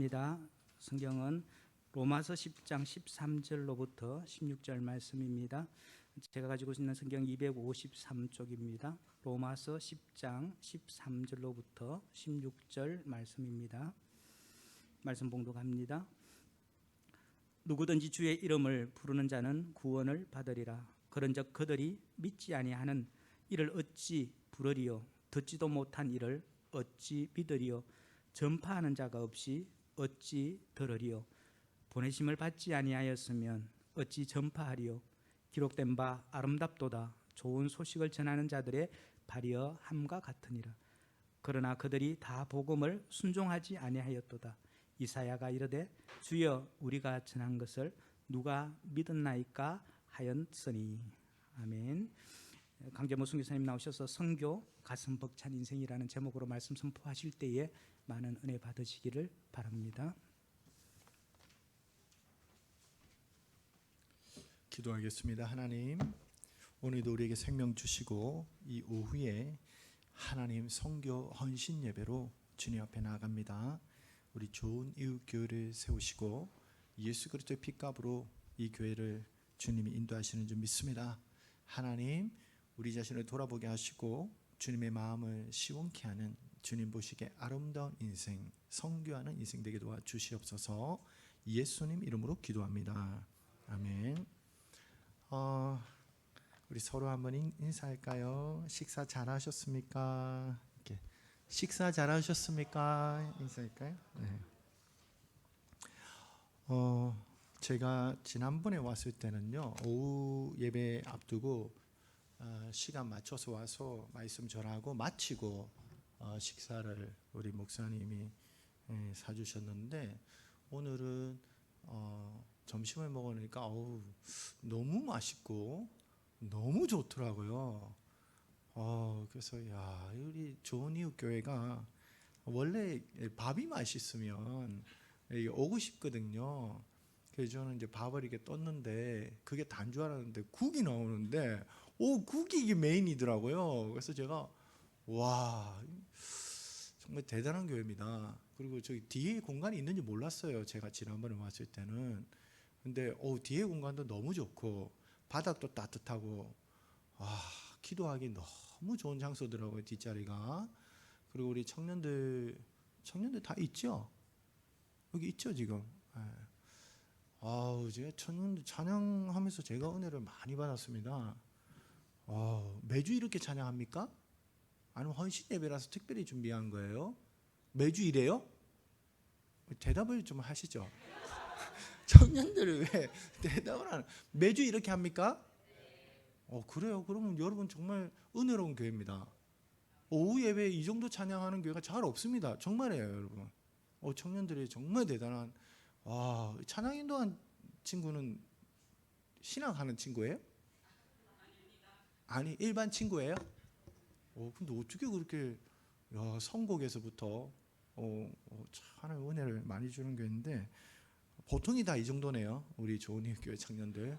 봉독합니다. 성경은 로마서 10장 13절로부터 16절 말씀입니다. 제가 가지고 있는 성경 253쪽입니다. 로마서 10장 13절로부터 16절 말씀입니다. 말씀 봉독합니다. 누구든지 주의 이름을 부르는 자는 구원을 받으리라. 그런즉 그들이 믿지 아니하는 이를 어찌 부르리요? 듣지도 못한 이를 어찌 믿으리요? 전파하는 자가 없이 어찌 들으리요? 보내심을 받지 아니하였으면 어찌 전파하리요? 기록된 바 아름답도다. 좋은 소식을 전하는 자들의 발이여 함과 같으니라. 그러나 그들이 다 복음을 순종하지 아니하였도다. 이사야가 이르되 주여 우리가 전한 것을 누가 믿었나이까 하였으니. 아멘. 강재모 선교사님 나오셔서 선교 가슴 벅찬 인생이라는 제목으로 말씀 선포하실 때에 많은 은혜 받으시기를 바랍니다. 기도하겠습니다. 하나님, 오늘도 우리에게 생명 주시고 이 오후에 하나님 선교 헌신 예배로 주님 앞에 나아갑니다. 우리 좋은 이웃 교회를 세우시고 예수 그리스도의 피값으로 이 교회를 주님이 인도하시는 줄 믿습니다. 하나님, 우리 자신을 돌아보게 하시고 주님의 마음을 시원케 하는 주님 보시기에 아름다운 인생, 선교하는 인생 되게 도와주시옵소서. 예수님 이름으로 기도합니다. 아멘. 우리 서로 한번 인사할까요? 식사 잘하셨습니까? 이렇게 식사 잘하셨습니까? 인사할까요? 네. 제가 지난번에 왔을 때는요, 오후 예배 앞두고 시간 맞춰서 와서 말씀 전하고 마치고 식사를 우리 목사님이 사주셨는데, 오늘은 점심을 먹으니까 너무 맛있고 너무 좋더라고요. 그래서 야, 우리 좋은 이웃 교회가 원래 밥이 맛있으면 오고 싶거든요. 그래서 저는 이제 밥을 이렇게 떴는데 그게 단 줄 알았는데 국이 나오는데 국이 이게 메인이더라고요. 그래서 제가 와, 정말 대단한 교회입니다. 그리고 저기 뒤에 공간이 있는지 몰랐어요. 제가 지난번에 왔을 때는. 근데 뒤에 공간도 너무 좋고 바닥도 따뜻하고 기도하기 너무 좋은 장소더라고요. 뒷자리가. 그리고 우리 청년들 다 있죠? 여기 있죠 지금? 제가 청년들 찬양하면서 제가 은혜를 많이 받았습니다. 매주 이렇게 찬양합니까? 아니면 헌신 예배라서 특별히 준비한 거예요? 매주 이래요? 대답을 좀 하시죠. 청년들을 왜 대답을 안 매주 이렇게 합니까? 그래요. 그러면 여러분 정말 은혜로운 교회입니다. 오후 예배에 이 정도 찬양하는 교회가 잘 없습니다. 정말이에요, 여러분. 청년들이 정말 대단한. 찬양 인도한 친구는 신앙하는 친구예요? 아니, 일반 친구예요? 근데 어떻게 그렇게 선곡에서부터 하나님 은혜를 많이 주는 교회인데, 보통이 다 이 정도네요. 우리 좋은 이웃 교회 청년들.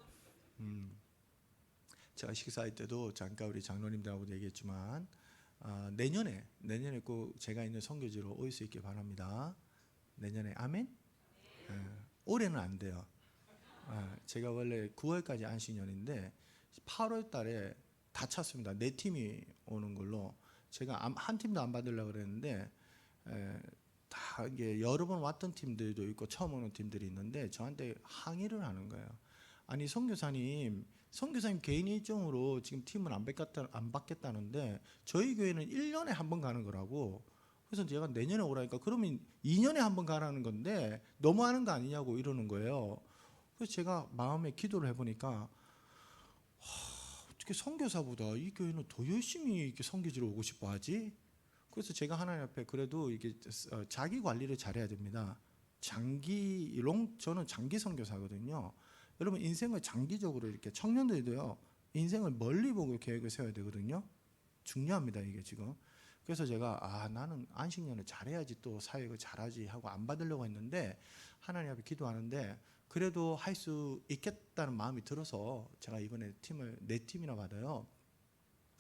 제가 식사할 때도 잠깐 우리 장로님들하고 얘기했지만 내년에 꼭 제가 있는 선교지로 올 수 있길 바랍니다. 내년에. 아멘? 올해는 안 돼요. 제가 원래 9월까지 안식년인데 8월 달에 다 찼습니다. 4팀이 오는 걸로. 제가 한 팀도 안 받으려고 그랬는데 다 이게 여러 번 왔던 팀들도 있고 처음 오는 팀들이 있는데 저한테 항의를 하는 거예요. 아니, 선교사님 개인 일정으로 지금 팀을 안 받겠다는데 저희 교회는 1년에 한 번 가는 거라고. 그래서 제가 내년에 오라니까 그러면 2년에 한 번 가라는 건데 너무하는 거 아니냐고 이러는 거예요. 그래서 제가 마음에 기도를 해보니까 어떻게 선교사보다 이 교회는 더 열심히 이렇게 선교지로 오고 싶어 하지? 그래서 제가 하나님 앞에 그래도 이게 자기 관리를 잘해야 됩니다. 저는 장기 선교사거든요. 여러분, 인생을 장기적으로 이렇게 청년들도요, 인생을 멀리 보고 계획을 세워야 되거든요. 중요합니다, 이게 지금. 그래서 제가 나는 안식년을 잘해야지 또 사역을 잘하지 하고 안 받으려고 했는데 하나님 앞에 기도하는데 그래도 할 수 있겠다는 마음이 들어서 제가 이번에 팀을 4팀이나 받아요.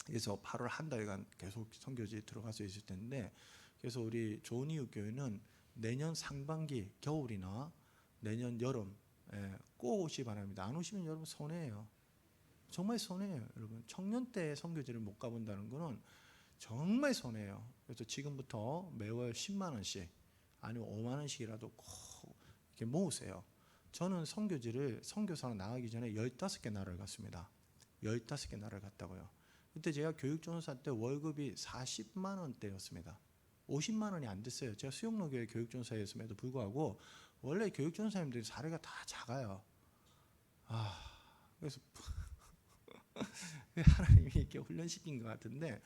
그래서 8월 한 달간 계속 선교지에 들어갈 수 있을 텐데, 그래서 우리 좋은 이웃 교회는 내년 상반기 겨울이나 내년 여름 꼭 오시기 바랍니다. 안 오시면 여러분 손해예요. 정말 손해예요. 여러분 청년 때 선교지를 못 가본다는 거는 정말 손해예요. 그래서 지금부터 매월 10만 원씩 아니면 5만 원씩이라도 꼭 이렇게 모으세요. 저는 선교지를 선교사로 나가기 전에 15개 나라를 갔습니다. 15개 나라를 갔다고요. 그때 제가 교육전도사 때 월급이 40만 원대였습니다. 50만 원이 안 됐어요. 제가 수영로교회 교육전도사였음에도 불구하고 원래 교육전도사님들이 사례가 다 작아요. 그래서 하나님이 이렇게 훈련시킨 것 같은데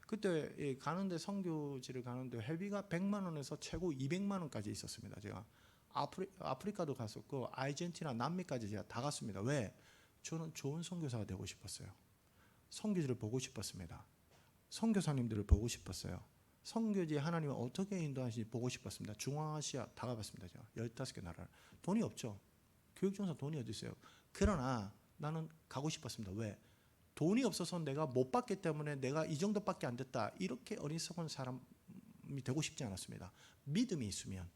그때 가는데 선교지를 가는데 회비가 100만 원에서 최고 200만 원까지 있었습니다. 제가 아프리카도 갔었고 아르헨티나, 남미까지 제가 다 갔습니다. 왜? 저는 좋은 선교사가 되고 싶었어요. 선교지를 보고 싶었습니다. 선교사님들을 보고 싶었어요. 선교지 하나님은 어떻게 인도하시는지 보고 싶었습니다. 중앙아시아 다 가봤습니다. 제가 15개 나라를. 돈이 없죠. 교육전사 돈이 어디 있어요. 그러나 나는 가고 싶었습니다. 왜? 돈이 없어서 내가 못 받기 때문에 내가 이 정도밖에 안 됐다. 이렇게 어리석은 사람이 되고 싶지 않았습니다. 믿음이 있으면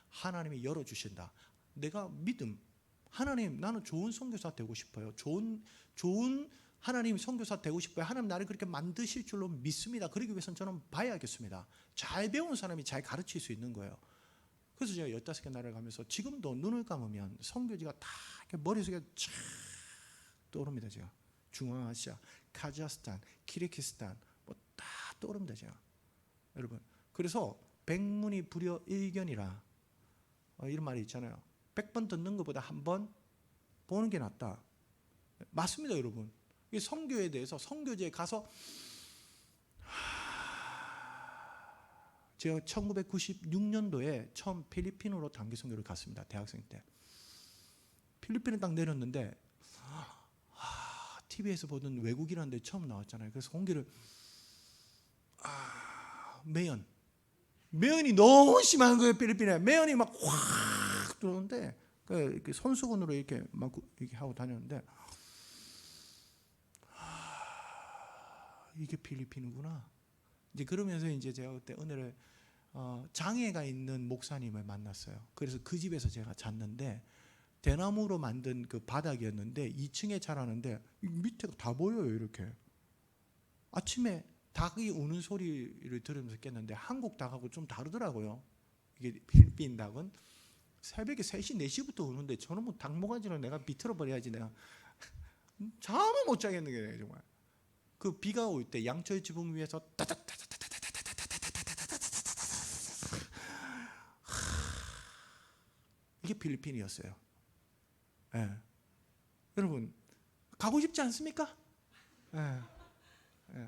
하나님이 열어주신다. 내가 믿음. 하나님 나는 좋은 선교사 되고 싶어요. 좋은 하나님 선교사 되고 싶어요. 하나님 나를 그렇게 만드실 줄로 믿습니다. 그러기 위해서는 저는 봐야겠습니다. 잘 배운 사람이 잘 가르칠 수 있는 거예요. 그래서 제가 15개 나라를 가면서 지금도 눈을 감으면 선교지가 다 이렇게 머릿속에 쫙 떠오릅니다. 제가 중앙아시아, 카자흐스탄, 키르기스탄 뭐 다 떠오릅니다. 제가 여러분 그래서 백문이 불여일견이라 이런 말이 있잖아요. 100번 듣는 것보다 한 번 보는 게 낫다. 맞습니다, 여러분. 이 선교에 대해서 선교지에 가서 제가 1996년도에 처음 필리핀으로 단기 선교를 갔습니다. 대학생 때. 필리핀에 딱 내렸는데 TV에서 보던 외국이라는 데 처음 나왔잖아요. 그래서 공기를 매연이 너무 심한 거예요. 필리핀에 매연이 막 확 들어오는데 이렇게 손수건으로 이렇게 막 이렇게 하고 다녔는데 이게 필리핀이구나. 이제 그러면서 이제 제가 그때 은혜를 장애가 있는 목사님을 만났어요. 그래서 그 집에서 제가 잤는데 대나무로 만든 그 바닥이었는데 2층에 자라는데 밑에가 다 보여요. 이렇게 아침에 닭이 우는 소리를 들으면서 깼는데 한국 닭하고 좀 다르더라고요. 이게 필리핀 닭은 새벽에 3시, 4시부터 우는데 저는 뭐 닭모가지를 내가 비틀어 버려야지 내가 잠을 못 자겠는 게 정말. 그 비가 올 때 양철 지붕 위에서 이게 필리핀이었어요. 예. 여러분 가고 싶지 않습니까? 예.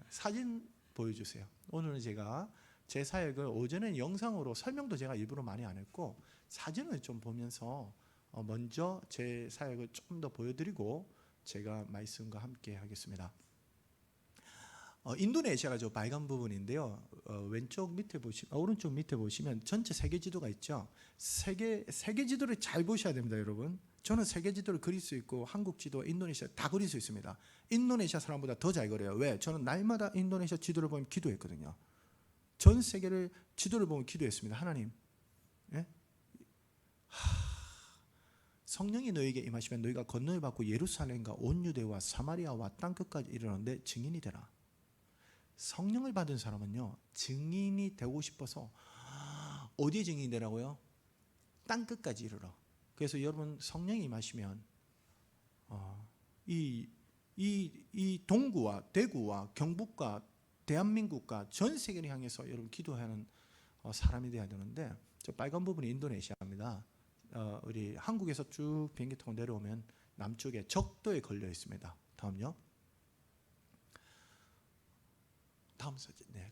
사진 보여주세요. 오늘은 제가 제 사역을 오전에는 영상으로 설명도 제가 일부러 많이 안 했고 사진을 좀 보면서 먼저 제 사역을 좀 더 보여드리고 제가 말씀과 함께 하겠습니다. 인도네시아가 저 빨간 부분인데요. 왼쪽 밑에 오른쪽 밑에 보시면 전체 세계 지도가 있죠. 세계 지도를 잘 보셔야 됩니다, 여러분. 저는 세계 지도를 그릴 수 있고 한국 지도, 인도네시아 다 그릴 수 있습니다. 인도네시아 사람보다 더 잘 그려요. 왜? 저는 날마다 인도네시아 지도를 보면 기도했거든요. 전 세계를 지도를 보면 기도했습니다. 하나님, 예? 성령이 너에게 임하시면 너희가 건너를 받고 예루살렘과 온 유대와 사마리아와 땅끝까지 이르는데 증인이 되라. 성령을 받은 사람은요 증인이 되고 싶어서 어디에 증인이 되라고요? 땅끝까지 이르러. 그래서 여러분 성령이 임하시면 이 동구와 대구와 경북과 대한민국과 전 세계를 향해서 여러분 기도하는 사람이 되어야 되는데 저 빨간 부분이 인도네시아입니다. 우리 한국에서 쭉 비행기 타고 내려오면 남쪽에 적도에 걸려 있습니다. 다음요. 다음 사진. 네.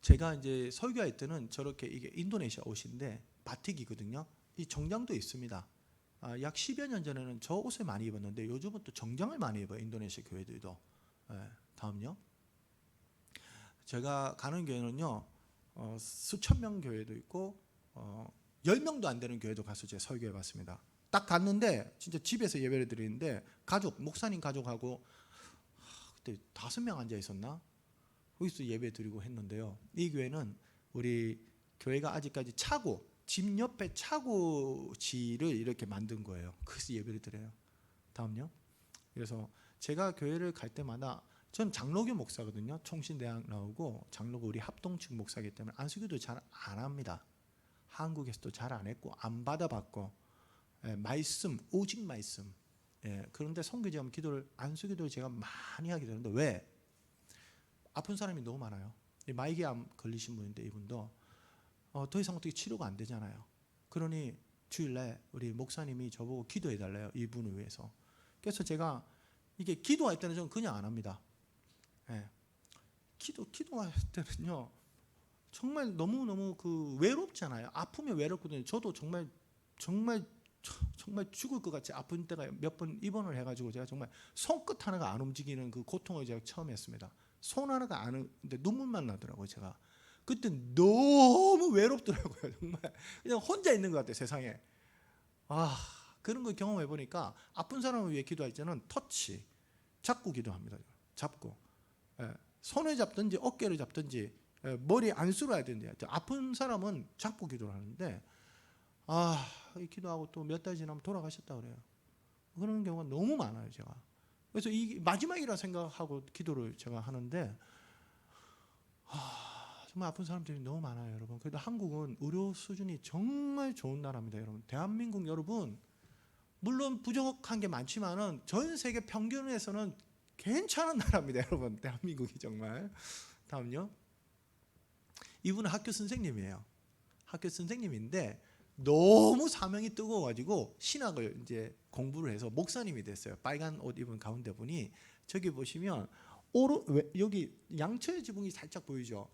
제가 이제 설교할 때는 저렇게 이게 인도네시아 옷인데 바틱이거든요. 이 정장도 있습니다. 약 10여 년 전에는 저 옷을 많이 입었는데 요즘은 또 정장을 많이 입어요. 인도네시아 교회들도. 다음요. 제가 가는 교회는요 수천 명 교회도 있고 10명도 안 되는 교회도 가서 제가 설교해 봤습니다. 딱 갔는데 진짜 집에서 예배를 드리는데 목사님 가족하고 그때 5명 앉아 있었나? 거기서 예배 드리고 했는데요. 이 교회는 우리 교회가 아직까지 차고, 집 옆에 차고지를 이렇게 만든 거예요. 그래서 예배를 드려요. 다음요. 그래서 제가 교회를 갈 때마다, 전 장로교 목사거든요. 총신대학 나오고 장로교 우리 합동측 목사이기 때문에 안수기도 잘 안 합니다. 한국에서도 잘 안 했고 안 받아봤고, 말씀, 오직 말씀. 그런데 선교제하면 기도를, 안수기도를 제가 많이 하게 되는데, 왜? 아픈 사람이 너무 많아요. 마이기암 걸리신 분인데 이분도 더 이상 어떻게 치료가 안 되잖아요. 그러니 주일날 우리 목사님이 저보고 기도해 달래요. 이분을 위해서. 그래서 제가 이게 기도할 때는 저는 그냥 안 합니다. 기도할 때는요, 정말 너무너무 그 외롭잖아요. 아프면 외롭거든요. 저도 정말 죽을 것 같이 아픈 때가 몇 번 입원을 해가지고 제가 정말 손끝 하나가 안 움직이는 그 고통을 제가 처음 했습니다. 손 하나가 안 근데 눈물만 나더라고요. 제가 그때 너무 외롭더라고요. 정말 그냥 혼자 있는 것 같아요. 세상에. 그런 걸 경험해 보니까 아픈 사람을 위해 기도할 때는 터치, 잡고 기도합니다. 잡고, 손을 잡든지 어깨를 잡든지 머리 안 쓸어야 되는데, 아픈 사람은 잡고 기도를 하는데, 이 기도하고 또 몇 달 지나면 돌아가셨다 그래요. 그런 경우가 너무 많아요. 제가. 그래서 이 마지막이라 생각하고 기도를 제가 하는데, 정말 아픈 사람들이 너무 많아요, 여러분. 그래도 한국은 의료 수준이 정말 좋은 나라입니다, 여러분. 대한민국 여러분, 물론 부족한 게 많지만은 전 세계 평균에서는 괜찮은 나라입니다, 여러분. 대한민국이 정말. 다음요. 이분은 학교 선생님이에요. 학교 선생님인데 너무 사명이 뜨거워가지고 신학을 이제 공부를 해서 목사님이 됐어요. 빨간 옷 입은 가운데 분이, 저기 보시면 여기 양처의 지붕이 살짝 보이죠.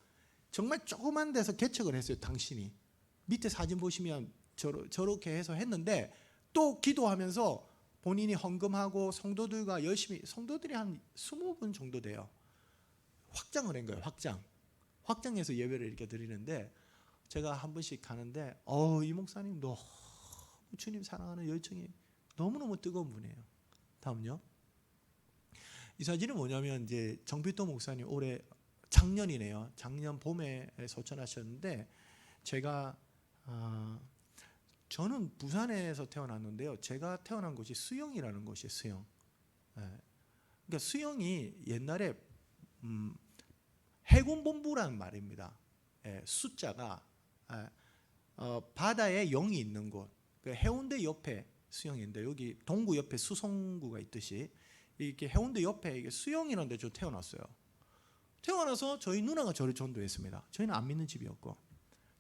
정말 조그만 데서 개척을 했어요. 당신이 밑에 사진 보시면 저렇게 해서 했는데, 또 기도하면서 본인이 헌금하고 성도들과 열심히, 성도들이 한 20분 정도 돼요. 확장을 한 거예요. 확장해서 예배를 이렇게 드리는데, 제가 한 번씩 가는데 이 목사님 너무 주님 사랑하는 열정이 너무너무 뜨거운 분이에요. 다음요. 이 사진은 뭐냐면 이제 정필도 목사님 올해 작년이네요. 작년 봄에 소천하셨는데, 제가 저는 부산에서 태어났는데요. 제가 태어난 곳이 수영이라는 곳이에요. 수영. 그러니까 수영이 옛날에 해군본부라는 말입니다. 숫자가 바다에 0이 있는 곳. 해운대 옆에 수영인데, 여기 동구 옆에 수성구가 있듯이 이렇게 해운대 옆에 이게 수영이라는 데 저 태어났어요. 태어나서 저희 누나가 저를 전도했습니다. 저희는 안 믿는 집이었고,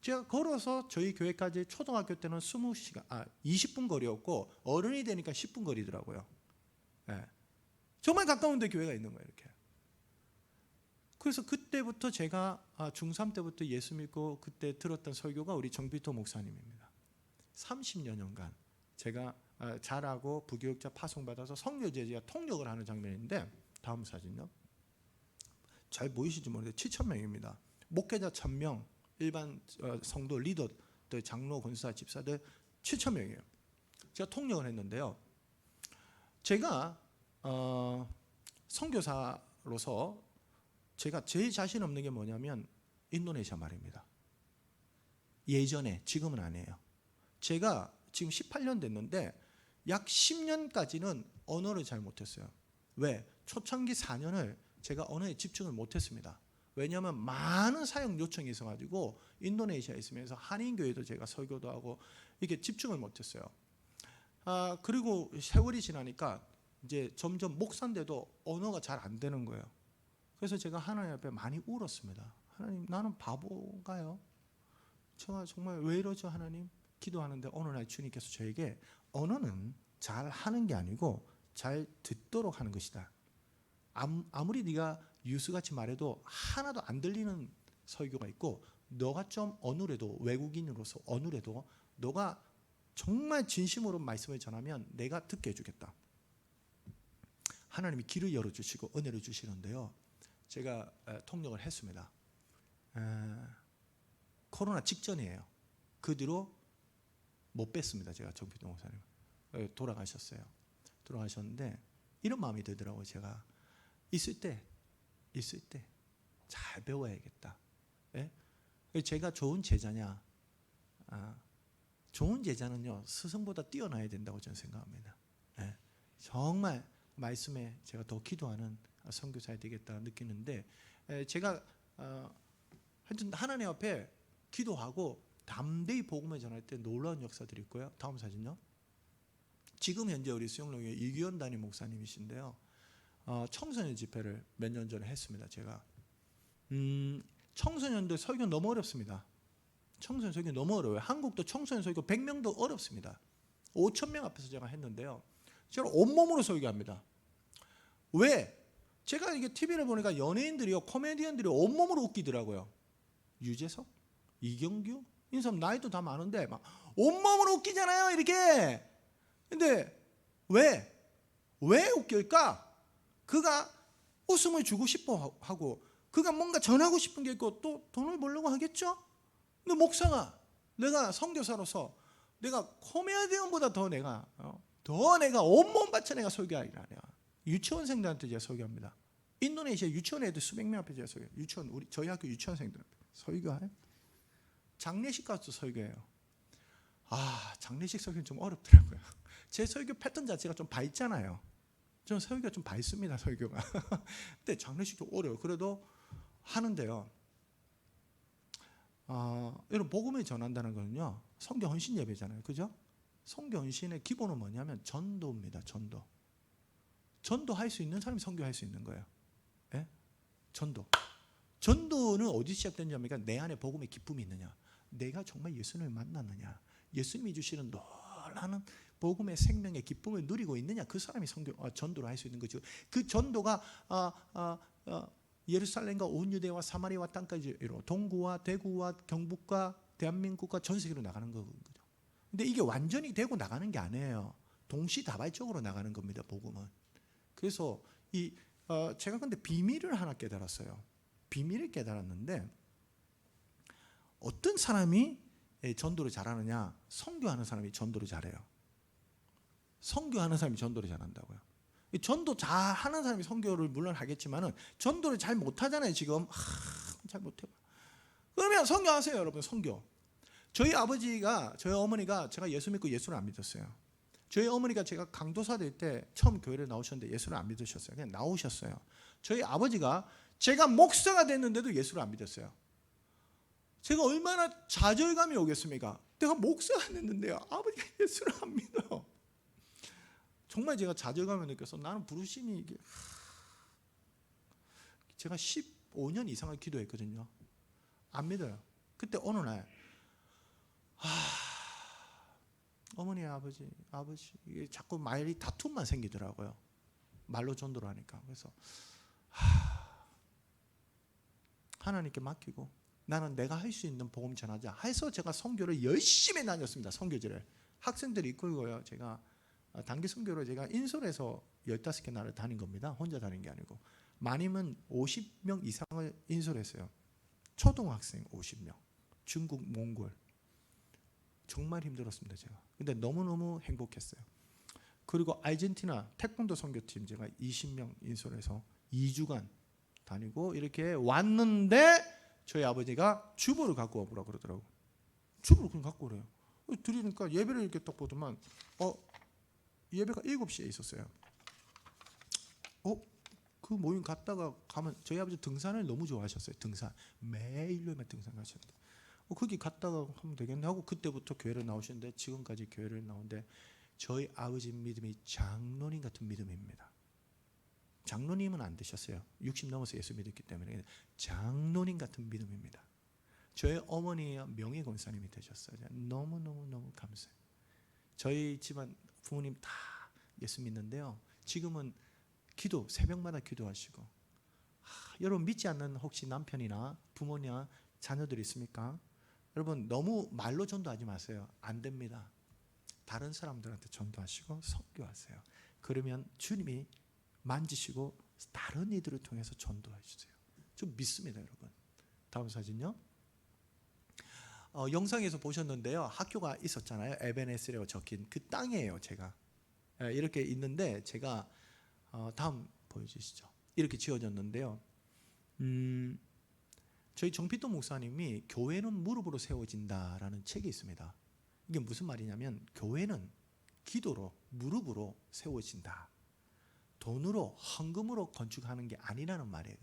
제가 걸어서 저희 교회까지 초등학교 때는 20분 거리였고, 어른이 되니까 10분 거리더라고요. 정말 가까운 데 교회가 있는 거예요, 이렇게. 그래서 그때부터 제가 중3 때부터 예수 믿고 그때 들었던 설교가 우리 정필도 목사님입니다. 30여 년간 제가 자라고 부교육자 파송받아서 선교제자 통역을 하는 장면인데, 다음 사진요. 잘 보이실지 모르겠는데 7,000명입니다. 목회자 1,000명, 일반 성도 리더들, 장로, 권사, 집사들 7,000명이에요. 제가 통역을 했는데요. 제가 선교사로서 제가 제일 자신 없는 게 뭐냐면 인도네시아 말입니다. 예전에, 지금은 아니에요. 제가 지금 18년 됐는데 약 10년까지는 언어를 잘 못했어요. 왜? 초창기 4년을 제가 언어에 집중을 못했습니다. 왜냐하면 많은 사역 요청이 있어가지고 인도네시아에 있으면서 한인교회도 제가 설교도 하고 이렇게 집중을 못했어요. 그리고 세월이 지나니까 이제 점점 목사인데도 언어가 잘 안 되는 거예요. 그래서 제가 하나님 앞에 많이 울었습니다. 하나님, 나는 바보인가요? 제가 정말 왜 이러죠, 하나님? 기도하는데 어느 날 주님께서 저에게 언어는 잘 하는 게 아니고 잘 듣도록 하는 것이다. 아무리 네가 유수같이 말해도 하나도 안 들리는 설교가 있고, 너가 좀 어눌해도, 외국인으로서 어눌해도 너가 정말 진심으로 말씀을 전하면 내가 듣게 해주겠다. 하나님이 길을 열어주시고 은혜를 주시는데요. 제가 통역을 했습니다. 코로나 직전이에요. 그 뒤로 못 뵀습니다. 제가 정필도 목사님 돌아가셨어요. 돌아가셨는데 이런 마음이 들더라고요. 제가 있을 때 잘 배워야겠다. 제가 좋은 제자냐? 좋은 제자는요 스승보다 뛰어나야 된다고 저는 생각합니다. 예, 정말 말씀에 제가 더 기도하는 선교사야 되겠다 느끼는데, 제가 하여튼 하나님 앞에 기도하고 담대히 복음을 전할 때 놀라운 역사들이 있고요. 다음 사진요. 지금 현재 우리 수영로교회 이규현 담임 목사님이신데요. 청소년 집회를 몇 년 전에 했습니다. 제가 청소년들 설교 너무 어렵습니다. 청소년 설교 너무 어려워요. 한국도 청소년 설교 100명도 어렵습니다. 5,000명 앞에서 제가 했는데요. 제가 온몸으로 설교합니다. 왜? 제가 이게 TV를 보니까 연예인들이요, 코미디언들이 온몸으로 웃기더라고요. 유재석, 이경규, 이 사람 나이도 다 많은데 막 온몸으로 웃기잖아요, 이렇게. 근데 왜 웃길까? 그가 웃음을 주고 싶어 하고, 그가 뭔가 전하고 싶은 게 있고 또 돈을 벌려고 하겠죠? 근데 목사가, 내가 선교사로서 내가 코미디언보다 더 내가 온몸 바쳐 내가 설교하리라. 내가 유치원생들한테 제가 설교합니다. 인도네시아 유치원 애들 수백 명 앞에 제가 설교. 유치원, 우리 저희 학교 유치원생들 앞에 설교해요. 장례식 가서 설교해요. 장례식 설교는 좀 어렵더라고요. 제 설교 패턴 자체가 좀 밝잖아요. 저는 설교가 좀 밝습니다, 설교가. 근데 장례식도 어려워요. 그래도 하는데요. 여러분, 복음을 전한다는 거는요, 선교 헌신 예배잖아요, 그죠? 선교 헌신의 기본은 뭐냐면 전도입니다. 전도할 수 있는 사람이 선교할 수 있는 거예요. 예? 전도는 어디 시작되냐면 내 안에 복음의 기쁨이 있느냐, 내가 정말 예수님을 만났느냐, 예수님이 주시는 놀라운 복음의 생명의 기쁨을 누리고 있느냐, 그 사람이 전도를 할 수 있는 거죠. 그 전도가 예루살렘과 온 유대와 사마리아와 땅까지 동구와 대구와 경북과 대한민국과 전 세계로 나가는 거거든요. 근데 이게 완전히 되고 나가는 게 아니에요. 동시다발적으로 나가는 겁니다, 복음은. 그래서 제가 근데 비밀을 하나 깨달았어요. 비밀을 깨달았는데, 어떤 사람이 전도를 잘하느냐? 선교하는 사람이 전도를 잘해요. 선교하는 사람이 전도를 잘한다고요. 전도 잘하는 사람이 선교를 물론 하겠지만은 전도를 잘 못하잖아요. 지금 잘 못해요. 그러면 선교하세요, 여러분. 선교. 저희 어머니가 제가 예수 믿고 예수를 안 믿었어요. 저희 어머니가 제가 강도사 될 때 처음 교회를 나오셨는데 예수를 안 믿으셨어요. 그냥 나오셨어요. 저희 아버지가 제가 목사가 됐는데도 예수를 안 믿었어요. 제가 얼마나 좌절감이 오겠습니까? 내가 목사가 됐는데요, 아버지가 예수를 안 믿어요. 정말 제가 좌절감을 느껴서 나는 부르심이 이게, 제가 15년 이상을 기도했거든요. 안 믿어요. 그때 어느 날 어머니, 아버지 이게 자꾸 말이 다툼만 생기더라고요. 말로 전도를 하니까. 그래서 하나님께 맡기고 나는 내가 할 수 있는 복음 전하자 해서 제가 선교를 열심히 다녔습니다. 선교지를 학생들이 이끌고요. 제가 단기 선교로 제가 인솔에서 15개 나라를 다닌 겁니다. 혼자 다닌 게 아니고. 많으면 50명 이상을 인솔했어요. 초등학생 50명. 중국, 몽골. 정말 힘들었습니다, 제가. 근데 너무너무 행복했어요. 그리고 아르헨티나 태권도 선교팀 제가 20명 인솔해서 2주간 다니고 이렇게 왔는데, 저희 아버지가 주보를 갖고 와보라 그러더라고요. 주보를 그냥 갖고 오래요. 드리니까 예배를 이렇게 딱 보더만 예배가 7시에 있었어요. 그 모임 갔다가 가면, 저희 아버지 등산을 너무 좋아하셨어요. 등산 매일매일 등산 가셨는데 거기 갔다가 하면 되겠네 하고 그때부터 교회를 나오시는데 지금까지 교회를 나오는데, 저희 아버지 믿음이 장로님 같은 믿음입니다. 장로님은 안 되셨어요. 60 넘어서 예수 믿었기 때문에. 장로님 같은 믿음입니다. 저희 어머니가 명예권사님이 되셨어요. 너무너무 감사해요. 저희 집안 부모님 다 예수 믿는데요, 지금은 새벽마다 기도하시고. 여러분 믿지 않는 혹시 남편이나 부모냐 자녀들 있습니까? 여러분 너무 말로 전도하지 마세요. 안 됩니다. 다른 사람들한테 전도하시고 선교하세요. 그러면 주님이 만지시고 다른 이들을 통해서 전도해 주세요. 좀 믿습니다, 여러분. 다음 사진요. 영상에서 보셨는데요, 학교가 있었잖아요. 에베네스라고 적힌 그 땅이에요. 제가 이렇게 있는데, 제가 다음 보여주시죠. 이렇게 지어졌는데요. 저희 정필도 목사님이 교회는 무릎으로 세워진다라는 책이 있습니다. 이게 무슨 말이냐면 교회는 기도로 무릎으로 세워진다. 돈으로 헌금으로 건축하는 게 아니라는 말이에요.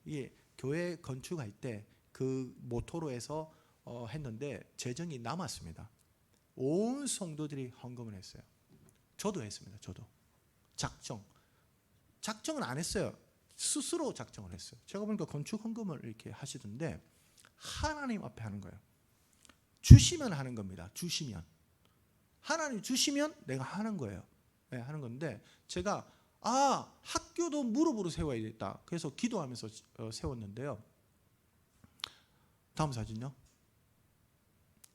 이게 교회 건축할 때 그 모토로 해서 했는데 재정이 남았습니다. 온 성도들이 헌금을 했어요. 저도 했습니다. 저도 작정은 안 했어요. 스스로 작정을 했어요. 제가 보니까 건축 헌금을 이렇게 하시던데 하나님 앞에 하는 거예요. 주시면 하는 겁니다. 주시면 하나님 주시면 내가 하는 거예요. 네, 하는 건데 제가 학교도 무릎으로 세워야겠다. 그래서 기도하면서 세웠는데요. 다음 사진요.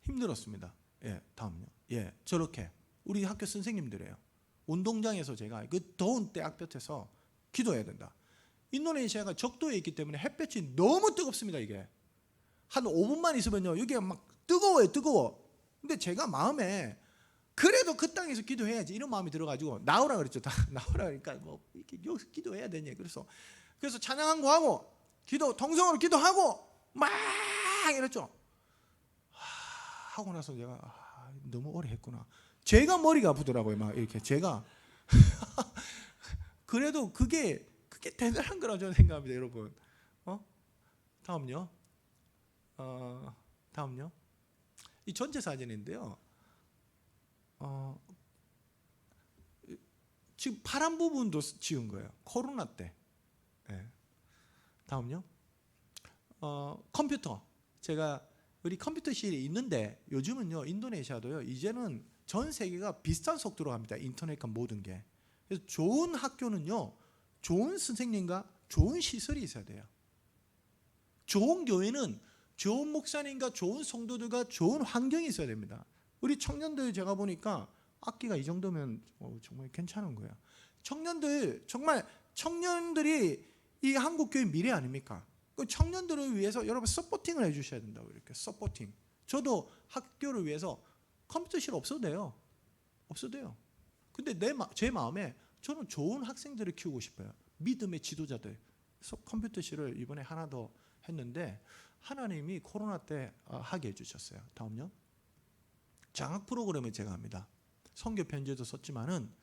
힘들었습니다. 예, 다음요. 예, 저렇게 우리 학교 선생님들이에요. 운동장에서 제가 그 더운 때학볕에서 기도해야 된다. 인도네시아가 적도에 있기 때문에 햇볕이 너무 뜨겁습니다. 이게 한 5분만 있으면요, 이게 막 뜨거워요, 뜨거워. 근데 제가 마음에 그래도 그 땅에서 기도해야지 이런 마음이 들어가지고 나오라 그랬죠. 나오라 그러니까 뭐 이렇게 여기서 기도해야 되냐. 그래서 찬양한 거 하고 기도 통성으로 기도하고 막 이랬죠. 하고 나서 제가 너무 오래 했구나. 제가 머리가 아프더라고요. 막 이렇게 제가 그래도 그게 대단한 거라고 저는 생각합니다, 여러분. 다음요. 다음요. 이 전체 사진인데요. 지금 파란 부분도 지은 거예요. 코로나 때. 네. 다음요. 컴퓨터. 제가 우리 컴퓨터실에 있는데 요즘은요 인도네시아도요 이제는 전 세계가 비슷한 속도로 갑니다. 인터넷과 모든 게. 그래서 좋은 학교는요 좋은 선생님과 좋은 시설이 있어야 돼요. 좋은 교회는 좋은 목사님과 좋은 성도들과 좋은 환경이 있어야 됩니다. 우리 청년들 제가 보니까 악기가 이 정도면 정말 괜찮은 거예요. 청년들이 이 한국 교회 미래 아닙니까? 그 청년들을 위해서 여러분 서포팅을 해주셔야 된다고. 이렇게 서포팅. 저도 학교를 위해서 컴퓨터실 없어도 돼요. 근데 제 마음에 저는 좋은 학생들을 키우고 싶어요. 믿음의 지도자들. 컴퓨터실을 이번에 하나 더 했는데 하나님이 코로나 때 하게 해주셨어요. 다음요. 장학 프로그램을 제가 합니다. 선교 편지도 썼지만은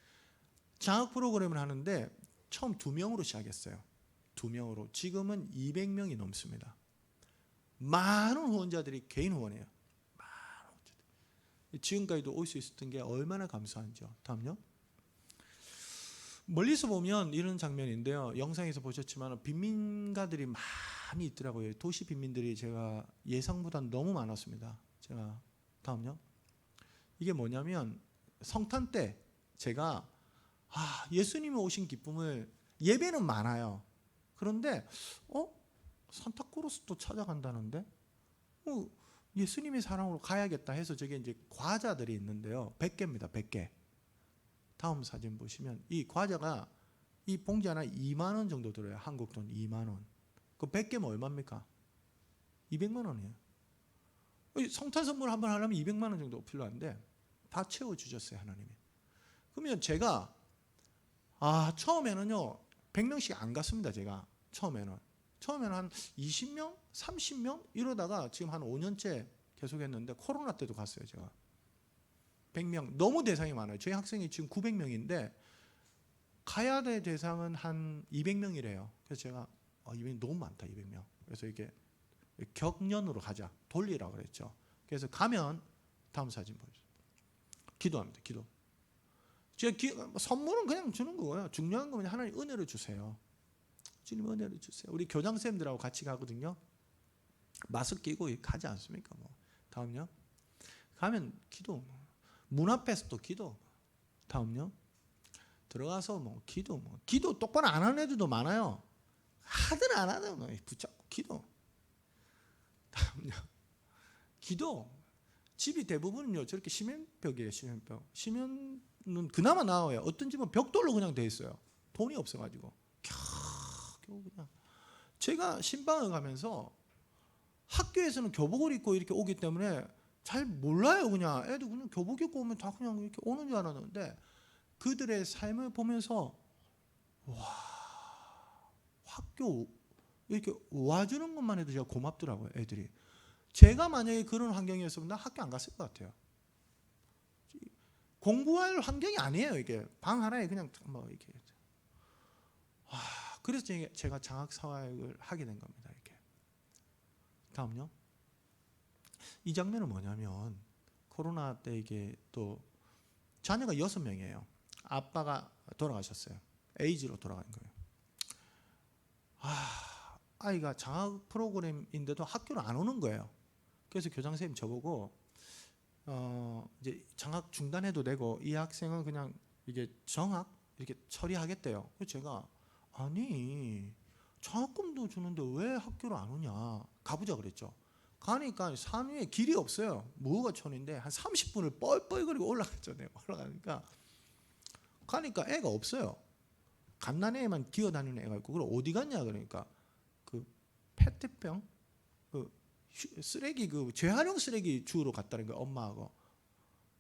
장학 프로그램을 하는데 처음 2명으로 시작했어요. 2명으로. 지금은 200명이 넘습니다. 많은 후원자들이 개인 후원해요. 많은 후원자들. 지금까지도 올 수 있었던 게 얼마나 감사한지요. 다음요. 멀리서 보면 이런 장면인데요. 영상에서 보셨지만 빈민가들이 많이 있더라고요. 도시 빈민들이 제가 예상보다 너무 많았습니다. 제가 다음요. 이게 뭐냐면 성탄 때 제가 예수님이 오신 기쁨을 예배는 많아요. 그런데 산타크로스도 찾아간다는데 예수님의 사랑으로 가야겠다 해서 저게 이제 과자들이 있는데요. 100개입니다. 100개. 다음 사진 보시면 이 과자가 이 봉지 하나 2만 원 정도 들어요. 한국 돈 2만 원. 그 100개면 얼마입니까? 200만 원이에요. 성탄 선물 한번 하려면 200만 원 정도 필요한데 다 채워주셨어요, 하나님이. 그러면 제가 처음에는요 100명씩 안 갔습니다. 제가 처음에는 한 20명, 30명 이러다가 지금 한 5년째 계속했는데 코로나 때도 갔어요. 제가 100명. 너무 대상이 많아요. 저희 학생이 지금 900명인데 가야 될 대상은 한 200명이래요. 그래서 제가 200명 너무 많다. 200명. 그래서 이렇게 격년으로 가자. 돌리라고 그랬죠. 그래서 가면 다음 사진 보여주세요. 기도합니다. 기도. 제가 선물은 그냥 주는 거예요. 중요한 건 하나님 은혜를 주세요. 주님 은혜를 주세요. 우리 교장쌤들하고 같이 가거든요. 마스크 끼고 가지 않습니까? 다음요. 가면 기도. 문 앞에서 또 기도. 다음요. 들어가서 기도 똑바로 안 하는 애들도 많아요. 하든 안 하든 붙잡고 기도. 다음요. 기도. 집이 대부분은요 저렇게 시멘벽이에요. 시멘벽. 시멘은 그나마 나와요. 어떤 집은 벽돌로 그냥 돼 있어요. 돈이 없어가지고 겨우 그냥. 제가 신방을 가면서 학교에서는 교복을 입고 이렇게 오기 때문에 잘 몰라요. 그냥 애들 그냥 교복 입고 오면 다 그냥 이렇게 오는 줄 알았는데 그들의 삶을 보면서 학교 이렇게 와주는 것만 해도 제가 고맙더라고요. 애들이. 제가 만약에 그런 환경이었으면 나 학교 안 갔을 것 같아요. 공부할 환경이 아니에요. 이게 방 하나에 그냥 뭐 이렇게. 그래서 제가 장학 사역을 하게 된 겁니다. 이렇게. 다음요. 이 장면은 뭐냐면 코로나 때 이게 또 자녀가 6명이에요. 아빠가 돌아가셨어요. 에이즈로 돌아간 거예요. 아이가 장학 프로그램인데도 학교를 안 오는 거예요. 그래서 교장 선생님 저보고 이제 장학 중단해도 되고 이 학생은 그냥 이게 정학 이렇게 처리하겠대요. 그래서 제가 아니 장학금도 주는데 왜 학교를 안 오냐 가보자 그랬죠. 가니까 산 위에 길이 없어요. 무허가촌인데 한 30분을 뻘뻘거리고 올라갔죠. 내가 올라가니까 가니까 애가 없어요. 갓난애만 기어다니는 애가 있고 그럼 어디 갔냐 그러니까 그 페트병 그 쓰레기 그 재활용 쓰레기 주우러 갔다는 거예요. 엄마하고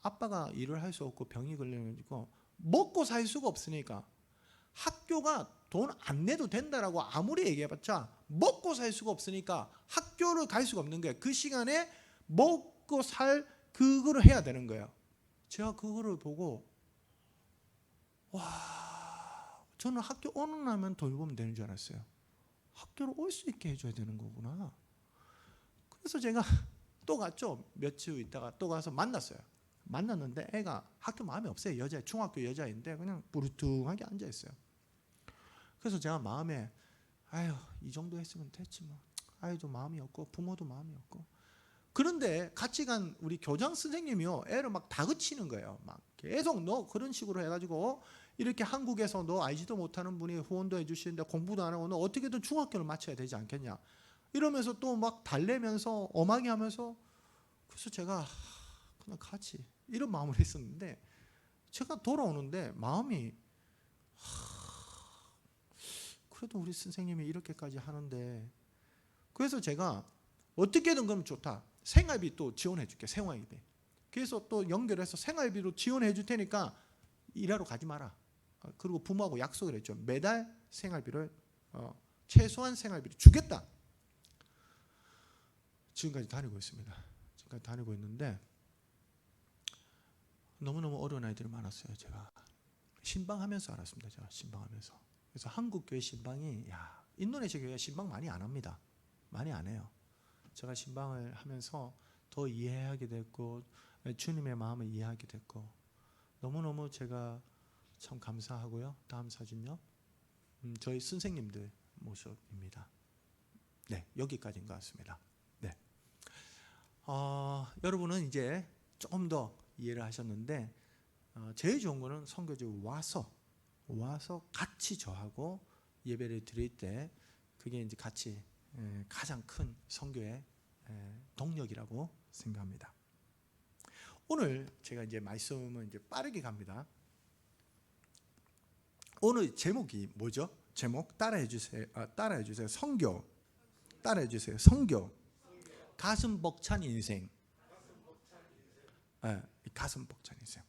아빠가 일을 할 수 없고 병이 걸려가지고 먹고 살 수가 없으니까 학교가 돈 안 내도 된다라고 아무리 얘기해봤자 먹고 살 수가 없으니까 학교를 갈 수가 없는 거예요. 그 시간에 먹고 살 그거를 해야 되는 거예요. 제가 그거를 보고 와 저는 학교 오는 날만 돌보면 되는 줄 알았어요. 학교를 올 수 있게 해줘야 되는 거구나. 그래서 제가 또 갔죠. 며칠 있다가 또 가서 만났어요. 만났는데 애가 학교 마음이 없어요. 여자 중학교 여자인데 그냥 부르퉁하게 앉아 있어요. 그래서 제가 마음에 아유 이 정도 했으면 됐지 뭐. 아이도 마음이 없고 부모도 마음이 없고. 그런데 같이 간 우리 교장 선생님이요 애를 막 다그치는 거예요. 막 계속 너 그런 식으로 해가지고 이렇게 한국에서 너 알지도 못하는 분이 후원도 해주시는데 공부도 안 하고 너 어떻게든 중학교를 마쳐야 되지 않겠냐. 이러면서 또 막 달래면서 엄하게 하면서 그래서 제가 그냥 같이 이런 마음을 했었는데 제가 돌아오는데 마음이 그래도 우리 선생님이 이렇게까지 하는데 그래서 제가 어떻게든 그럼 좋다. 생활비 또 지원해 줄게. 생활비. 그래서 또 연결해서 생활비로 지원해 줄 테니까 일하러 가지 마라. 그리고 부모하고 약속을 했죠. 매달 생활비를 최소한 생활비를 주겠다. 지금까지 다니고 있습니다. 지금까지 다니고 있는데 너무너무 어려운 아이들이 많았어요. 제가 신방하면서 알았습니다. 제가 신방하면서. 그래서 한국 교회 신방이 인도네시아 교회가 신방 많이 안 합니다. 많이 안 해요. 제가 신방을 하면서 더 이해하게 됐고 주님의 마음을 이해하게 됐고 너무너무 제가 참 감사하고요. 다음 사진요. 저희 선생님들 모습입니다. 네, 여기까지인 것 같습니다. 네. 여러분은 이제 좀 더 이해를 하셨는데 제일 좋은 거는 선교지에 와서 같이 저하고 예배를 드릴 때 그게 이제 같이 가장 큰 선교의 동력이라고 생각합니다. 오늘 제가 이제 말씀을 이제 빠르게 갑니다. 오늘 제목이 뭐죠? 제목 따라해 주세요. 따라해 주세요. 선교. 따라해 주세요. 선교. 가슴 벅찬 인생. 가슴 벅찬 인생.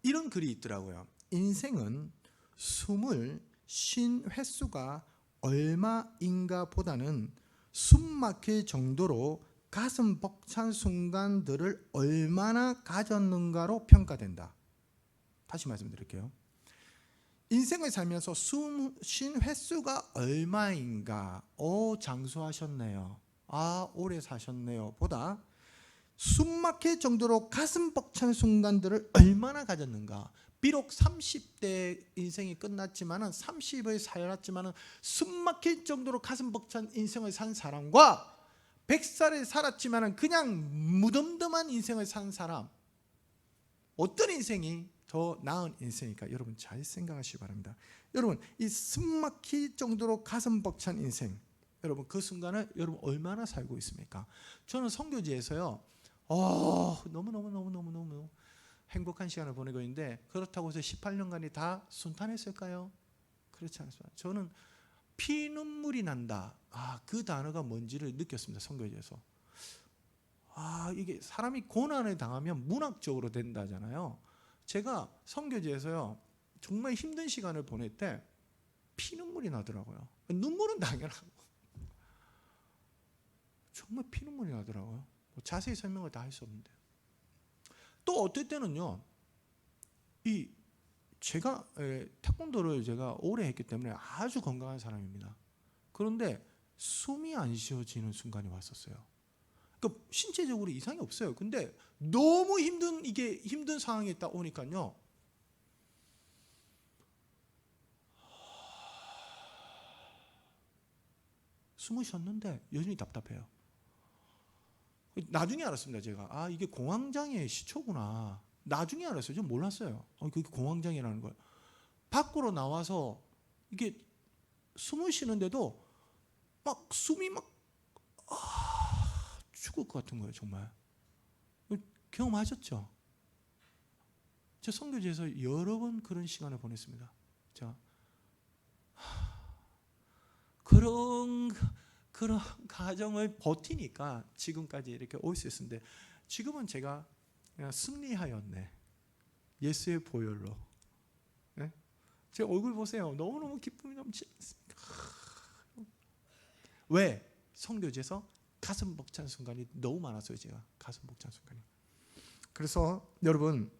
이런 글이 있더라고요. 인생은 숨을 쉰 횟수가 얼마인가 보다는 숨 막힐 정도로 가슴 벅찬 순간들을 얼마나 가졌는가로 평가된다. 다시 말씀드릴게요. 인생을 살면서 숨 쉰 횟수가 얼마인가. 장수하셨네요. 오래 사셨네요. 보다 숨 막힐 정도로 가슴 벅찬 순간들을 얼마나 가졌는가. 비록 30대 인생이 끝났지만 30을 살았지만 숨 막힐 정도로 가슴 벅찬 인생을 산 사람과 100살을 살았지만 그냥 무덤덤한 인생을 산 사람, 어떤 인생이 더 나은 인생일까? 여러분 잘 생각하시기 바랍니다. 여러분 이 숨 막힐 정도로 가슴 벅찬 인생, 여러분 그 순간을 여러분 얼마나 살고 있습니까? 저는 선교지에서요 너무 행복한 시간을 보내고 있는데 그렇다고 해서 18년간이 다 순탄했을까요? 그렇지 않습니다. 저는 피눈물이 난다. 그 단어가 뭔지를 느꼈습니다. 선교지에서. 이게 사람이 고난을 당하면 문학적으로 된다잖아요. 제가 선교지에서요 정말 힘든 시간을 보낼 때 피눈물이 나더라고요. 눈물은 당연하고 정말 피눈물이 나더라고요. 뭐 자세히 설명을 다 할 수 없는데, 또 어떨 때는요, 이 제가 태권도를 제가 오래 했기 때문에 아주 건강한 사람입니다. 그런데 숨이 안 쉬어지는 순간이 왔었어요. 그러니까 신체적으로 이상이 없어요. 근데 너무 힘든 상황에 딱 오니까요, 숨을 쉬었는데 여전히 답답해요. 나중에 알았습니다. 제가 이게 공황장애의 시초구나. 나중에 알았어요. 좀 몰랐어요. 그게 공황장애라는 걸. 밖으로 나와서 이게 숨을 쉬는데도 막 숨이 막 죽을 것 같은 거예요. 정말. 경험하셨죠? 제 선교지에서 여러 번 그런 시간을 보냈습니다. 자, 그런 가정을 버티니까 지금까지 이렇게 올 수 있었는데, 지금은 제가 그냥 승리하였네. 예수의 보혈로. 네? 제 얼굴 보세요. 너무너무 기쁨이 넘치지 않습니까? 왜? 선교지에서 가슴 벅찬 순간이 너무 많았어요. 제가 가슴 벅찬 순간이. 그래서 여러분,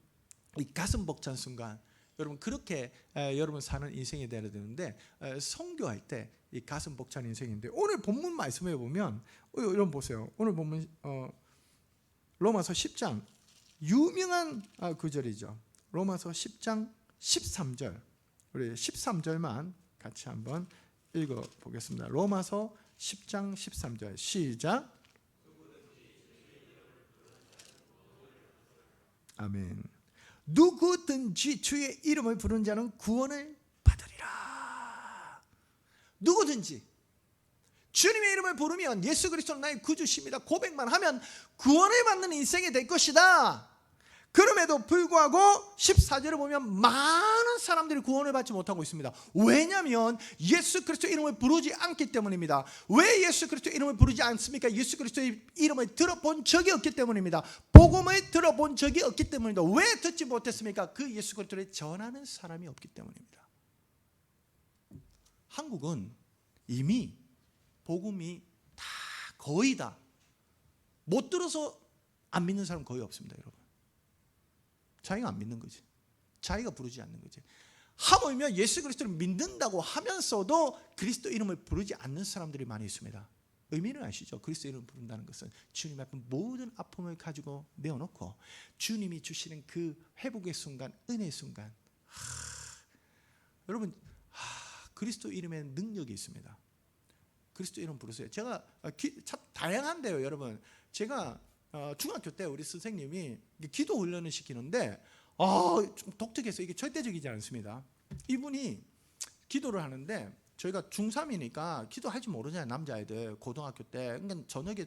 이 가슴 벅찬 순간, 여러분 그렇게 여러분 사는 인생이 되어야 되는데, 선교할 때 이 가슴 벅찬 인생인데, 오늘 본문 말씀에 보면 여러분 보세요. 오늘 본문 로마서 10장 유명한 구절이죠. 로마서 10장 13절. 우리 13절만 같이 한번 읽어 보겠습니다. 로마서 10장 13절 시작. 아멘. 누구든지 주의 이름을 부르는 자는 구원을 받으리라. 누구든지 주님의 이름을 부르면 예수 그리스도는 나의 구주십니다 고백만 하면 구원을 받는 인생이 될 것이다. 그럼에도 불구하고 14절을 보면 많은 사람들이 구원을 받지 못하고 있습니다. 왜냐하면 예수 그리스도 이름을 부르지 않기 때문입니다. 왜 예수 그리스도 이름을 부르지 않습니까? 예수 그리스도의 이름을 들어본 적이 없기 때문입니다. 복음을 들어본 적이 없기 때문입니다. 왜 듣지 못했습니까? 그 예수 그리스도를 전하는 사람이 없기 때문입니다. 한국은 이미 복음이 다 거의 다 못 들어서 안 믿는 사람 거의 없습니다. 여러분, 자기가 안 믿는 거지. 자기가 부르지 않는 거지. 하물며 예수 그리스도를 믿는다고 하면서도 그리스도 이름을 부르지 않는 사람들이 많이 있습니다. 의미는 아시죠? 그리스도 이름을 부른다는 것은 주님 앞에 모든 아픔을 가지고 내어놓고 주님이 주시는 그 회복의 순간, 은혜의 순간, 여러분, 그리스도 이름에 능력이 있습니다. 그리스도 이름 부르세요. 제가 참 다양한데요, 여러분. 제가 중학교 때 우리 선생님이 기도 훈련을 시키는데 좀 독특해서 이게 절대적이지 않습니다. 이분이 기도를 하는데, 저희가 중3이니까 기도할 줄 모르잖아요, 남자애들. 고등학교 때. 그러니까 저녁에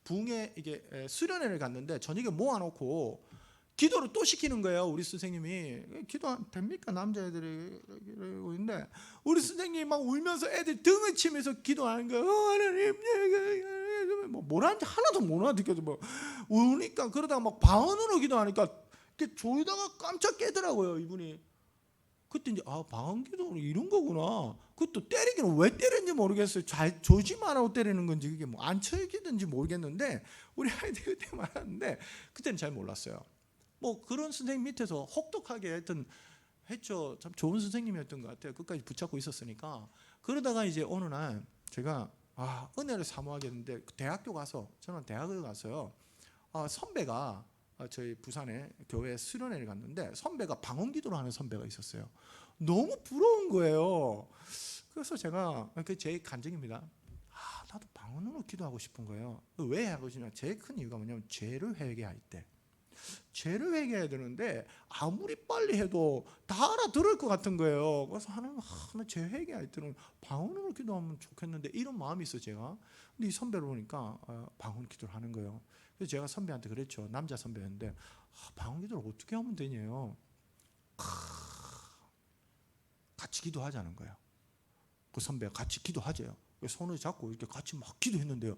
부흥회 이게 수련회를 갔는데 저녁에 모아놓고 기도를 또 시키는 거예요. 우리 선생님이. 기도 됩니까? 남자애들이. 이러고 있는데 우리 선생님이 막 울면서 애들 등을 치면서 기도하는 거예요. 하나님, 뭐라는지 하나도 못 알아듣겠어. 우니까 그러다가 막 방언으로 기도하니까 졸다가 깜짝 깨더라고요, 이분이. 그때 이제 방언 기도는 이런 거구나. 그것도 때리기는 왜 때리는지 모르겠어요. 잘 조심하라고 때리는 건지 그게 뭐 안 쳐지든지 모르겠는데, 우리 아이들이 그때 말하는데 그때는 잘 몰랐어요. 뭐 그런 선생님 밑에서 혹독하게 했죠. 참 좋은 선생님이었던 것 같아요. 끝까지 붙잡고 있었으니까. 그러다가 이제 어느 날 제가 은혜를 사모하겠는데, 대학교 가서, 저는 대학을 가서요, 선배가 저희 부산에 교회 수련회를 갔는데 선배가 방언 기도를 하는 선배가 있었어요. 너무 부러운 거예요. 그래서 제가, 그게 제 간증입니다. 나도 방언으로 기도하고 싶은 거예요. 왜 하고 싶냐? 제일 큰 이유가 뭐냐면, 죄를 회개할 때, 죄를 회개해야 되는데 아무리 빨리 해도 다 알아들을 것 같은 거예요. 그래서 하나님, 죄 회개할 때는 방언으로 기도하면 좋겠는데, 이런 마음이 있어요, 제가. 근데 이 선배를 보니까 방언 기도를 하는 거예요. 그래서 제가 선배한테 그랬죠. 남자 선배였는데, 방언 기도를 어떻게 하면 되냐요. 같이 기도하자는 거예요. 그 선배가 같이 기도하재요. 손을 잡고 이렇게 같이 막 기도했는데요,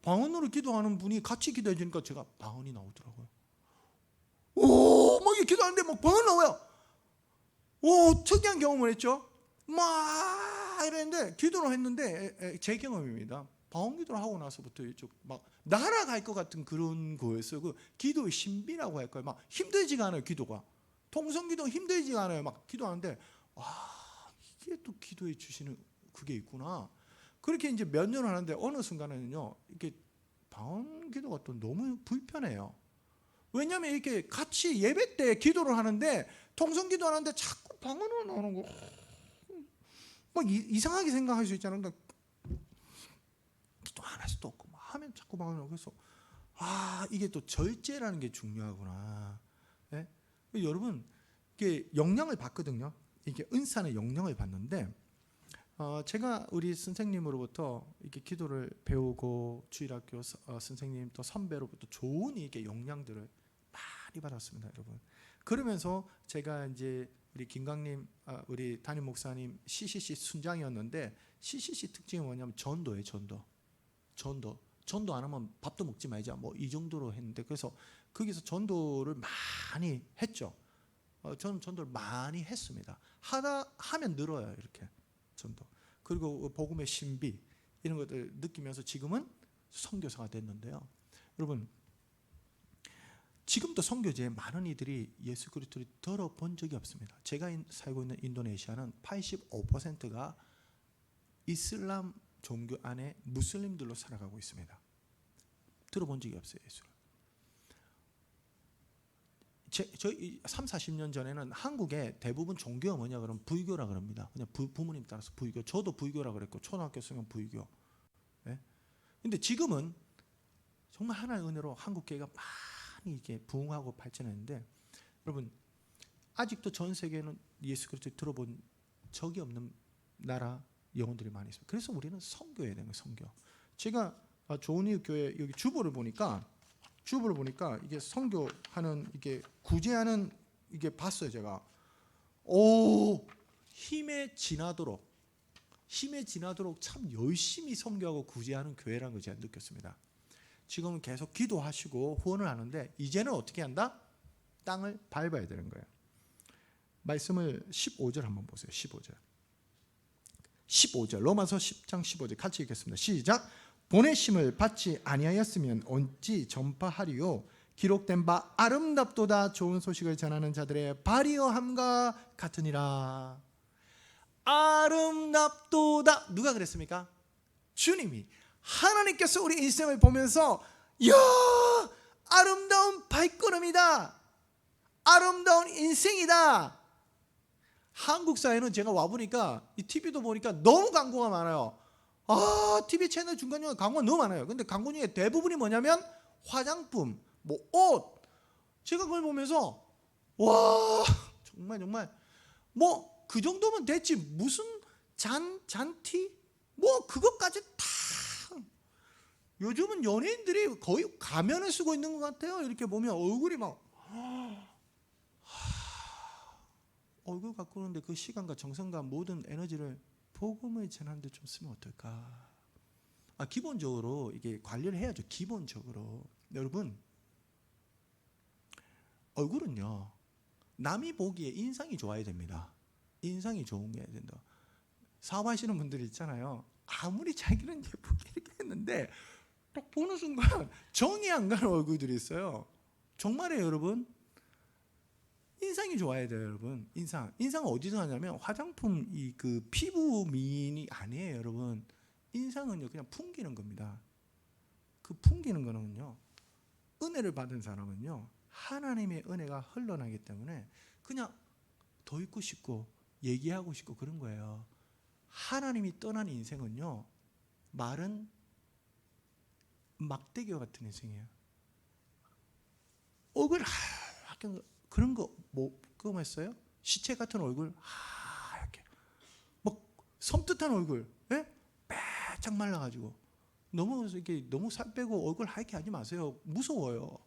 방언으로 기도하는 분이 같이 기도해 주니까 제가 방언이 나오더라고요. 막 기도하는데 막 방언 나와요. 특이한 경험을 했죠. 막 이랬는데 기도를 했는데 제 경험입니다. 방언기도를 하고 나서부터 이쪽 막 날아갈 것 같은 그런 거였어요. 그 기도의 신비라고 할까요? 막 힘들지가 않아요. 기도가 통성기도 힘들지가 않아요. 막 기도하는데 이게 또 기도해 주시는 그게 있구나. 그렇게 이제 몇 년을 하는데 어느 순간에는요, 이게 방언기도가 또 너무 불편해요. 왜냐하면 이렇게 같이 예배 때 기도를 하는데 통성기도 하는데 자꾸 방언을 하는 거. 막 이상하게 생각할 수 있잖아요. 그러니까 기도 안 할 수도 없고 막 하면 자꾸 방언을 하고. 그래서 이게 또 절제라는 게 중요하구나. 예? 여러분 이게 영향을 받거든요. 이게 은사는 영향을 받는데 제가 우리 선생님으로부터 이렇게 기도를 배우고 주일학교 선생님 또 선배로부터 좋은 이게 영향들을 많이 받았습니다, 여러분. 그러면서 제가 이제 우리 김강님, 우리 담임 목사님 CCC 순장이었는데 CCC 특징이 뭐냐면 전도예요, 전도 안 하면 밥도 먹지 말자, 뭐 이 정도로 했는데 그래서 거기서 전도를 많이 했죠. 저는 전도를 많이 했습니다. 하면 늘어요, 이렇게 전도. 그리고 복음의 신비 이런 것들 느끼면서 지금은 선교사가 됐는데요. 여러분 지금도 선교제에 많은 이들이 예수 그리스도를 들어본 적이 없습니다. 제가 살고 있는 인도네시아는 85%가 이슬람 종교 안에 무슬림들로 살아가고 있습니다. 들어본 적이 없어요, 예수를. 저희 30-40년 전에는 한국에 대부분 종교가 뭐냐 그러면 불교라 그럽니다. 그냥 부모님 따라서 불교. 저도 불교라 그랬고 초등학교 쓰면 불교. 예? 근데 지금은 정말 하나의 은혜로 한국 교회가 많이 이게 부흥하고 발전했는데 여러분 아직도 전 세계는 예수 그리스도 들어본 적이 없는 나라 영혼들이 많이 있습니다. 그래서 우리는 선교해야 되는 거예요, 선교. 제가 좋은 이웃 교회 여기 주보를 보니까 이게 선교하는 이게 구제하는 이게 봤어요, 제가. 힘에 지나도록 참 열심히 선교하고 구제하는 교회라는 걸 제가 느꼈습니다. 지금은 계속 기도하시고 후원을 하는데 이제는 어떻게 한다? 땅을 밟아야 되는 거예요. 말씀을 15절 한번 보세요. 15절 로마서 10장 15절 같이 읽겠습니다. 시작. 보내심을 받지 아니하였으면 어찌 전파하리요? 기록된 바 아름답도다 좋은 소식을 전하는 자들의 발이어함과 같으니라. 아름답도다. 누가 그랬습니까? 주님이. 하나님께서 우리 인생을 보면서 야 아름다운 발걸음이다, 아름다운 인생이다. 한국 사회는 제가 와보니까 이 TV도 보니까 너무 광고가 많아요. TV 채널 중간중간 광고가 너무 많아요. 근데 광고 중에 대부분이 뭐냐면 화장품, 뭐 옷. 제가 그걸 보면서 와 정말 뭐 그 정도면 됐지 무슨 잔티 뭐 그것까지 다. 요즘은 연예인들이 거의 가면을 쓰고 있는 것 같아요. 이렇게 보면 얼굴이 막 얼굴 갖고 오는데 그 시간과 정성과 모든 에너지를 복음을 전하는 데 좀 쓰면 어떨까? 기본적으로 이게 관리를 해야죠. 기본적으로. 여러분 얼굴은요 남이 보기에 인상이 좋아야 됩니다. 인상이 좋은 게 된다. 사업하시는 분들 있잖아요. 아무리 자기는 예쁘게 이렇게 했는데 딱 보는 순간 정이 안 가는 얼굴들이 있어요. 정말이에요, 여러분. 인상이 좋아야 돼요, 여러분. 인상은 어디서 하냐면 화장품 이 그 피부 미인이 아니에요, 여러분. 인상은요 그냥 풍기는 겁니다. 그 풍기는 거는요 은혜를 받은 사람은요 하나님의 은혜가 흘러나기 때문에 그냥 더 있고 싶고 얘기하고 싶고 그런 거예요. 하나님이 떠난 인생은요 말은 막대기와 같은 인생이에요. 얼굴 그런 거 뭐 그거 했어요? 시체 같은 얼굴 이렇게 뭐 섬뜩한 얼굴, 예? 빼짝 말라가지고 너무 살 빼고 얼굴 하얗게 하지 마세요. 무서워요.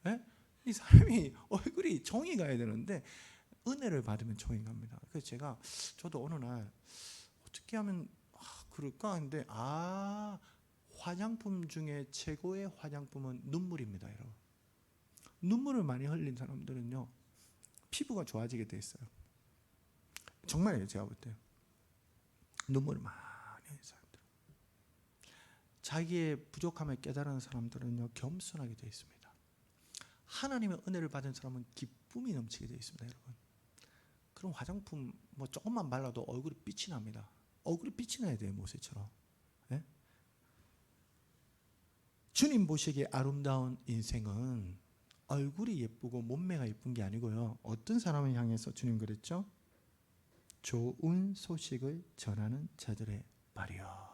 예? 이 사람이 얼굴이 정이 가야 되는데 은혜를 받으면 정이 갑니다. 그래서 저도 어느 날 어떻게 하면 그럴까 하는데 화장품 중에 최고의 화장품은 눈물입니다, 여러분. 눈물을 많이 흘린 사람들은요 피부가 좋아지게 돼 있어요. 정말이에요, 제가 볼 때. 눈물을 많이 흘린 사람들. 자기의 부족함을 깨달은 사람들은요 겸손하게 되어 있습니다. 하나님의 은혜를 받은 사람은 기쁨이 넘치게 되어 있습니다, 여러분. 그럼 화장품 뭐 조금만 발라도 얼굴이 빛이 납니다. 얼굴이 빛이 나야 돼요, 모세처럼. 네? 주님 보시기에 아름다운 인생은 얼굴이 예쁘고 몸매가 예쁜 게 아니고요. 어떤 사람을 향해서 주님 그랬죠? 좋은 소식을 전하는 자들의 말이요.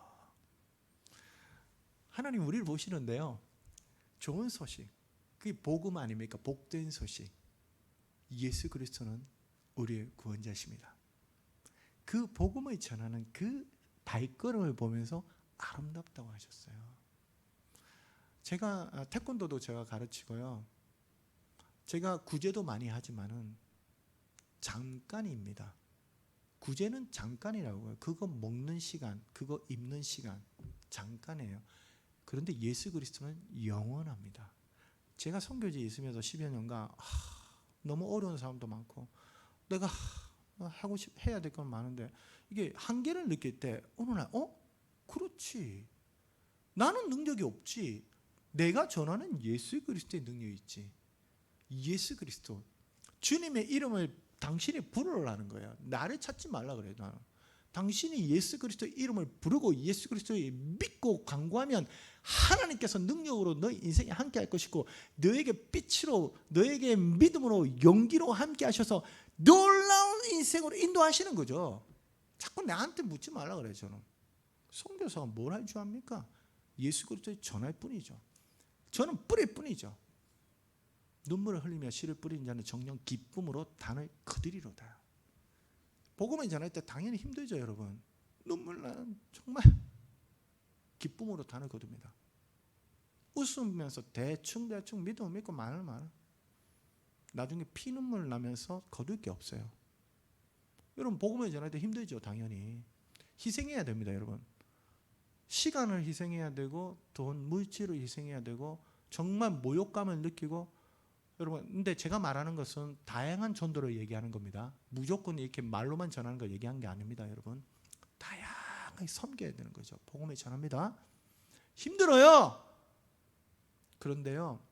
하나님 우리를 보시는데요. 좋은 소식, 그게 복음 아닙니까? 복된 소식. 예수 그리스도는 우리의 구원자십니다. 그 복음을 전하는 그 발걸음을 보면서 아름답다고 하셨어요. 제가 태권도도 제가 가르치고요. 제가 구제도 많이 하지만은 잠깐입니다. 구제는 잠깐이라고요. 그거 먹는 시간, 그거 입는 시간 잠깐이에요. 그런데 예수 그리스도는 영원합니다. 제가 선교지에 있으면서 10여 년간 너무 어려운 사람도 많고 내가 하고 해야 될 건 많은데 이게 한계를 느낄 때 어느 날 그렇지. 나는 능력이 없지. 내가 전하는 예수 그리스도의 능력이 있지. 예수 그리스도. 주님의 이름을 당신이 부르라는 거예요. 나를 찾지 말라 그래요. 나는. 당신이 예수 그리스도의 이름을 부르고 예수 그리스도를 믿고 간구하면 하나님께서 능력으로 너희 인생에 함께 할 것이고 너에게 빛으로 너에게 믿음으로 용기로 함께 하셔서 놀라운 인생으로 인도하시는 거죠. 자꾸 나한테 묻지 말라 그래요. 저는 선교사가 뭘 할 줄 압니까? 예수 그리스도의 전할 뿐이죠. 저는 뿌릴 뿐이죠. 눈물을 흘리며 씨를 뿌리는 자는 정녕 기쁨으로 단을 거두리로다. 복음을 전할 때 당연히 힘들죠, 여러분. 눈물 나는 정말 기쁨으로 단을 거둡니다. 웃으면서 대충 믿음을 믿고 말을 말아. 나중에 피눈물 나면서 거둘 게 없어요. 여러분 복음을 전할 때 힘들죠, 당연히. 희생해야 됩니다, 여러분. 시간을 희생해야 되고 돈, 물질을 희생해야 되고 정말 모욕감을 느끼고 여러분, 근데 제가 말하는 것은 다양한 전도를 얘기하는 겁니다. 무조건 이렇게 말로만 전하는 걸 얘기한 게 아닙니다, 여러분. 다양하게 섬겨야 되는 거죠. 복음을 전합니다. 힘들어요. 그런데요,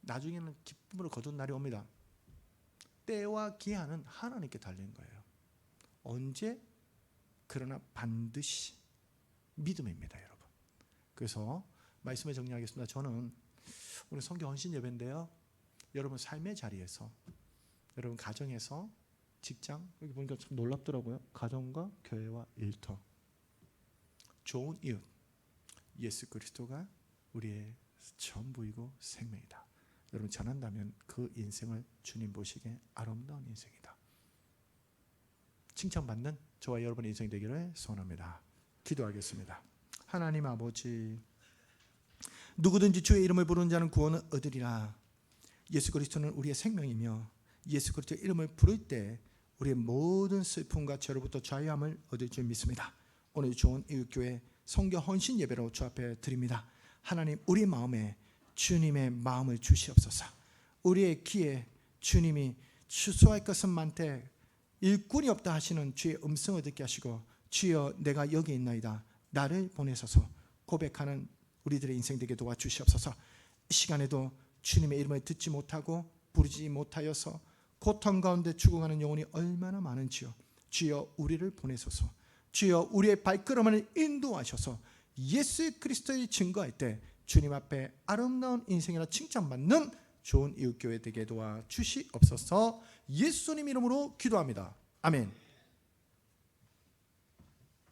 나중에는 기쁨으로 거둔 날이 옵니다. 때와 기한은 하나님께 달린 거예요. 언제? 그러나 반드시 믿음입니다, 여러분. 그래서 말씀을 정리하겠습니다. 저는 오늘 선교 헌신 예배인데요. 여러분 삶의 자리에서, 여러분 가정에서, 직장, 여기 보니까 참 놀랍더라고요. 가정과 교회와 일터. 좋은 이웃, 예수 그리스도가 우리의 전부이고 생명이다. 여러분 전한다면 그 인생을 주님 보시기에 아름다운 인생이다. 칭찬받는 저와 여러분의 인생이 되기를 소원합니다. 기도하겠습니다. 하나님 아버지, 누구든지 주의 이름을 부르는 자는 구원을 얻으리라. 예수 그리스도는 우리의 생명이며 예수 그리스도의 이름을 부를 때 우리의 모든 슬픔과 죄로부터 자유함을 얻을 줄 믿습니다. 오늘 좋은 이웃교회 선교 헌신 예배로 주 앞에 드립니다. 하나님, 우리 마음에 주님의 마음을 주시옵소서. 우리의 귀에 주님이 추수할 것은 많되 일꾼이 없다 하시는 주의 음성을 듣게 하시고, 주여 내가 여기 있나이다, 나를 보내소서 고백하는 우리들의 인생 되게 도와주시옵소서. 이 시간에도 주님의 이름을 듣지 못하고 부르지 못하여서 고통 가운데 죽어가는 영혼이 얼마나 많은지요. 주여 우리를 보내소서. 주여 우리의 발걸음을 인도하셔서 예수 그리스도의 증거할 때 주님 앞에 아름다운 인생이라 칭찬받는 좋은 이웃교회 되게 도와주시옵소서. 예수님 이름으로 기도합니다. 아멘.